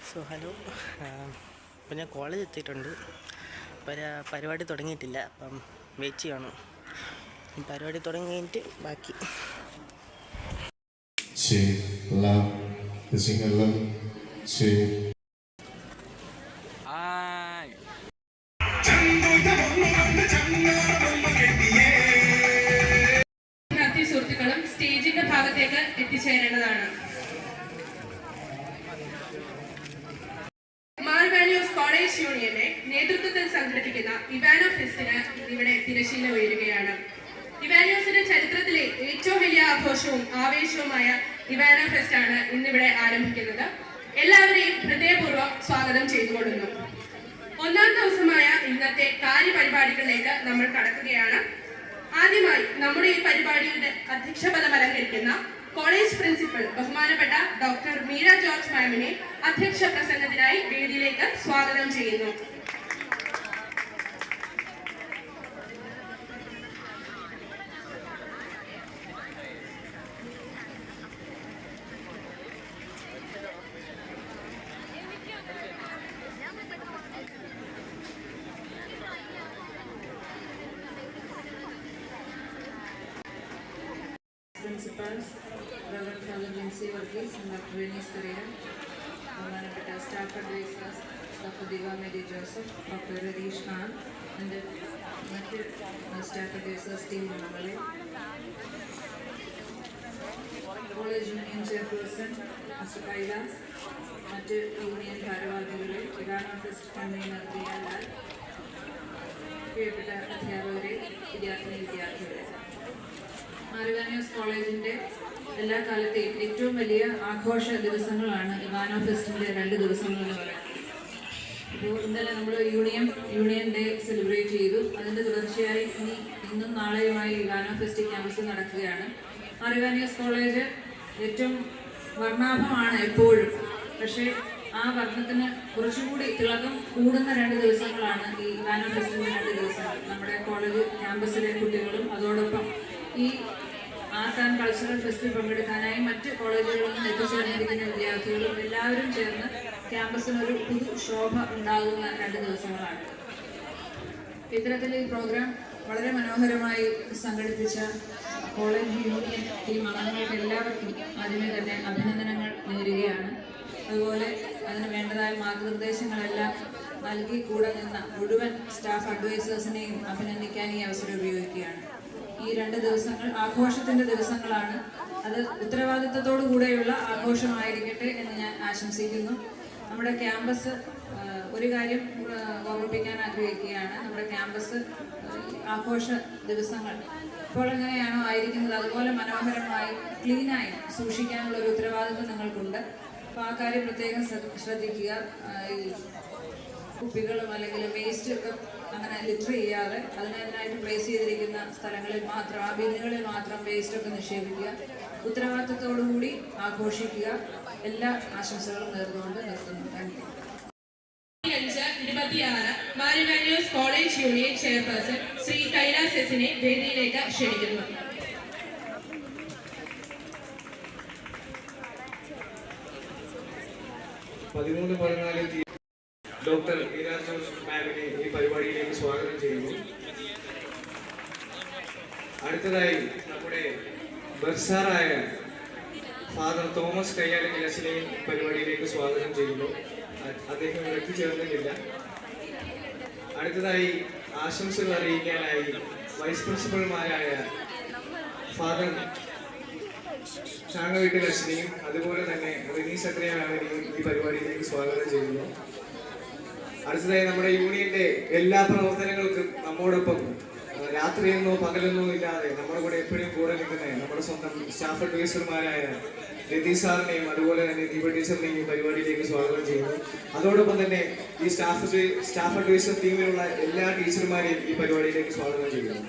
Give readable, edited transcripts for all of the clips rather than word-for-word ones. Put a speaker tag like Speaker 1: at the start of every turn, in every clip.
Speaker 1: So hello, ഇപ്പം ഞാൻ college എത്തിയിട്ടുണ്ട്. പരിപാടി തുടങ്ങിയിട്ടില്ല, അപ്പം വെയിറ്റ് ചെയ്യണം. പരിപാടി തുടങ്ങി കഴിഞ്ഞിട്ട് ബാക്കി.
Speaker 2: സുഹൃത്തുക്കളും സ്റ്റേജിന്റെ ഭാഗത്തേക്ക് എത്തിച്ചേരേണ്ടതാണ്. കോളേജ് യൂണിയന്റെ നേതൃത്വത്തിൽ സംഘടിപ്പിക്കുന്ന ഇവാനോ ഫെസ്റ്റിന് ഇന്നിവിടെ തിരശ്ശീല ഉയരുകയാണ്. ഇവാനോസിന്റെ ചരിത്രത്തിലെ ഏറ്റവും വലിയ ആഘോഷവും ആവേശവുമായ ഇവാനോ ഫെസ്റ്റ് ആണ് ഇന്നിവിടെ ആരംഭിക്കുന്നത്. എല്ലാവരെയും ഹൃദയപൂർവ്വം സ്വാഗതം ചെയ്തുകൊള്ളുന്നു. ഒന്നാം ദിവസമായ ഇന്നത്തെ കാര്യപരിപാടികളിലേക്ക് നമ്മൾ കടക്കുകയാണ്. ആദ്യമായി നമ്മുടെ ഈ പരിപാടിയുടെ അധ്യക്ഷപദം അലങ്കരിക്കുന്ന കോളേജ് പ്രിൻസിപ്പൽ ബഹുമാനപ്പെട്ട ഡോക്ടർ മീര ജോർജ് മാമിനെ അധ്യക്ഷ പ്രസംഗത്തിനായി വേദിയിലേക്ക് സ്വാഗതം ചെയ്യുന്നു.
Speaker 3: Principals, Reverend Father Lindsay Varghese and Dr. Venus Carrera, ബഹുമാനപ്പെട്ട staff advisors doctor Diva Mary Joseph, doctor Ratheesh Khan, എൻ്റെ മറ്റ് സ്റ്റാഫ് അഡ്വൈസേഴ്സ് ടീം അംഗങ്ങളെ, college union chairperson mister Kailas, മറ്റ് യൂണിയൻ ഭാരവാഹികളെ, ഇവാനോ ഫെസ്റ്റ് കൺവീനർ ദിയാലാൽ, പ്രിയപ്പെട്ട അധ്യാപകരെ, വിദ്യാർത്ഥികളെ, ഇവാനോസ് കോളേജിൻ്റെ എല്ലാ കാലത്തെയും ഏറ്റവും വലിയ ആഘോഷ ദിവസങ്ങളാണ് ഇവാനോ ഫെസ്റ്റിൻ്റെ 2 ദിവസങ്ങൾ എന്ന് പറയുന്നത്. ഇപ്പോൾ ഇന്നലെ നമ്മൾ യൂണിയൻ ഡേ സെലിബ്രേറ്റ് ചെയ്തു. അതിൻ്റെ തുടർച്ചയായി ഇന്നും നാളെയുമായി ഇവാനോ ഫെസ്റ്റ് ക്യാമ്പസ് നടക്കുകയാണ്. ഇവാനോസ് കോളേജ് ഏറ്റവും വർണ്ണാഭമാണ് എപ്പോഴും. പക്ഷേ ആ വർണ്ണത്തിന് കുറച്ചുകൂടി തിളക്കം കൂടുന്ന 2 ദിവസങ്ങളാണ് ഈ ഇവാനോ ഫെസ്റ്റിൻ്റെ 2 ദിവസങ്ങൾ. നമ്മുടെ കോളേജ് ക്യാമ്പസിലെ കുട്ടികളും അതോടൊപ്പം ഈ ആർട്ട് ആൻഡ് കൾച്ചറൽ ഫെസ്റ്റിൽ പങ്കെടുക്കാനായി മറ്റ് കോളേജുകളിൽ നിന്ന് എത്തിച്ചേർന്നിരിക്കുന്ന വിദ്യാർത്ഥികളും എല്ലാവരും ചേർന്ന് ക്യാമ്പസിനൊരു പുതു ശോഭ ഉണ്ടാകുന്ന 2 ദിവസങ്ങളാണ്. ഇത്തരത്തിൽ ഈ പ്രോഗ്രാം വളരെ മനോഹരമായി സംഘടിപ്പിച്ച കോളേജ് യൂണിയൻ ടീം അംഗങ്ങൾക്ക് എല്ലാവർക്കും ആദ്യമേ തന്നെ അഭിനന്ദനങ്ങൾ നേരുകയാണ്. അതുപോലെ അതിന് വേണ്ടതായ മാർഗനിർദ്ദേശങ്ങളെല്ലാം നൽകി കൂടെ നിന്ന മുഴുവൻ സ്റ്റാഫ് അഡ്വൈസേഴ്സിനെയും അഭിനന്ദിക്കാൻ ഈ അവസരം ഉപയോഗിക്കുകയാണ്. ഈ 2 ദിവസങ്ങൾ ആഘോഷത്തിൻ്റെ ദിവസങ്ങളാണ്. അത് ഉത്തരവാദിത്തത്തോടു കൂടെയുള്ള ആഘോഷമായിരിക്കട്ടെ എന്ന് ഞാൻ ആശംസിക്കുന്നു. നമ്മുടെ ക്യാമ്പസ് ഒരു കാര്യം ഓർമ്മിപ്പിക്കാൻ ആഗ്രഹിക്കുകയാണ്. നമ്മുടെ ക്യാമ്പസ് ആഘോഷ ദിവസങ്ങൾ ഇപ്പോൾ എങ്ങനെയാണോ ആയിരിക്കുന്നത് അതുപോലെ മനോഹരമായി ക്ലീനായി സൂക്ഷിക്കാനുള്ള ഒരു ഉത്തരവാദിത്വം നിങ്ങൾക്കുണ്ട്. അപ്പോൾ ആ കാര്യം പ്രത്യേകം ശ്രദ്ധിക്കുക. കുപ്പികളും അല്ലെങ്കിൽ വേസ്റ്റ് ഒക്കെ അങ്ങനെ ലിറ്റർ ചെയ്യാതെ അതിനായിട്ട് പ്ലേസ് ചെയ്തിരിക്കുന്ന സ്ഥലങ്ങളിൽ മാത്രം, ആ ബിന്നുകളിൽ മാത്രം വേസ്റ്റൊക്കെ നിക്ഷേപിക്കുക. ഉത്തരവാദിത്തത്തോടുകൂടി ആഘോഷിക്കുക. എല്ലാ ആശംസകളും നേർന്നുകൊണ്ട് നിർത്തുന്നു. Thank you.
Speaker 2: 5:26 college union chairperson Shri Kailas എസിനെ വേദിയിലേക്ക് ക്ഷണിക്കുന്നു.
Speaker 4: ഡോക്ടർ മീര ജോർജ് മാമിനെ ഈ പരിപാടിയിലേക്ക് സ്വാഗതം ചെയ്യുന്നു. അടുത്തതായി നമ്മുടെ ബർസാറായ ഫാദർ തോമസ് കയ്യാലക്കിലസിനെയും പരിപാടിയിലേക്ക് സ്വാഗതം ചെയ്യുന്നു. അദ്ദേഹം എത്തിച്ചേർന്നിട്ടില്ല. അടുത്തതായി ആശംസകൾ അറിയിക്കാനായി വൈസ് പ്രിൻസിപ്പൽമാരായ ഫാദർ ചാങ്ങവീട്ടിൽ അശ്വിനെയും അതുപോലെ തന്നെ റിനീസ് സക്രിയ മാമിനെയും ഈ പരിപാടിയിലേക്ക് സ്വാഗതം ചെയ്യുന്നു. അടുത്തതായി നമ്മുടെ യൂണിയന്റെ എല്ലാ പ്രവർത്തനങ്ങൾക്കും നമ്മോടൊപ്പം രാത്രിയെന്നോ പകലെന്നോ ഇല്ലാതെ നമ്മുടെ കൂടെ എപ്പോഴും കൂടെ നിൽക്കുന്ന നമ്മുടെ സ്വന്തം സ്റ്റാഫ് അഡ്വൈസർമാരായ രതീഷ് സാറിനെയും അതുപോലെ തന്നെ ദീപ ടീച്ചറിനെയും ഈ പരിപാടിയിലേക്ക് സ്വാഗതം ചെയ്യുന്നു. അതോടൊപ്പം തന്നെ ഈ സ്റ്റാഫ് അഡ്വൈസർ ടീമിലുള്ള എല്ലാ ടീച്ചർമാരെയും ഈ പരിപാടിയിലേക്ക് സ്വാഗതം ചെയ്യുന്നു.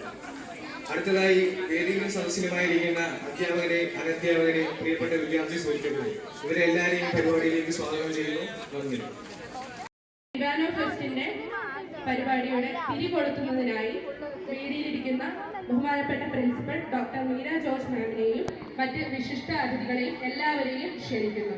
Speaker 4: അടുത്തതായി വേദിയിലും സദസ്സിലുമായിരിക്കുന്ന അധ്യാപകരെ, അനധ്യാപകരെ, പ്രിയപ്പെട്ട വിദ്യാർത്ഥി സുഹൃത്തുക്കളെ, ഇവരെല്ലാവരെയും പരിപാടിയിലേക്ക് സ്വാഗതം ചെയ്യുന്നു. നന്ദി.
Speaker 2: ഇവാനോ ഫെസ്റ്റിന്റെ പരിപാടിയുടെ തിരികൊളുത്തുന്നതിനായി വേദിയിലിരിക്കുന്ന ബഹുമാനപ്പെട്ട പ്രിൻസിപ്പൽ ഡോക്ടർ മീര ജോർജ് മാമിനെയും മറ്റ് വിശിഷ്ട അതിഥികളെയും എല്ലാവരെയും ക്ഷണിക്കുന്നു.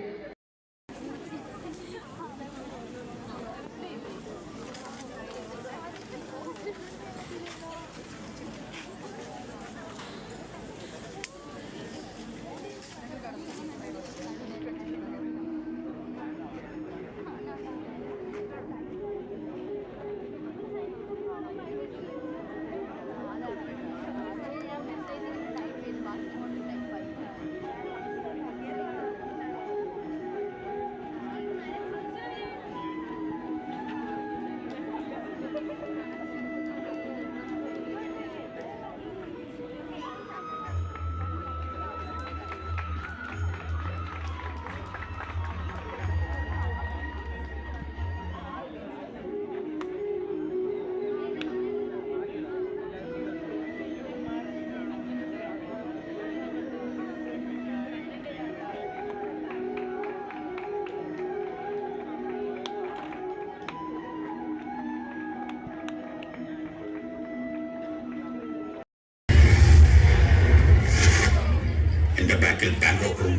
Speaker 5: ബാക്കിൽ ബാങ്കോക്കും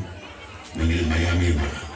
Speaker 5: മുന്നിൽ മയാമിയുമാണ്.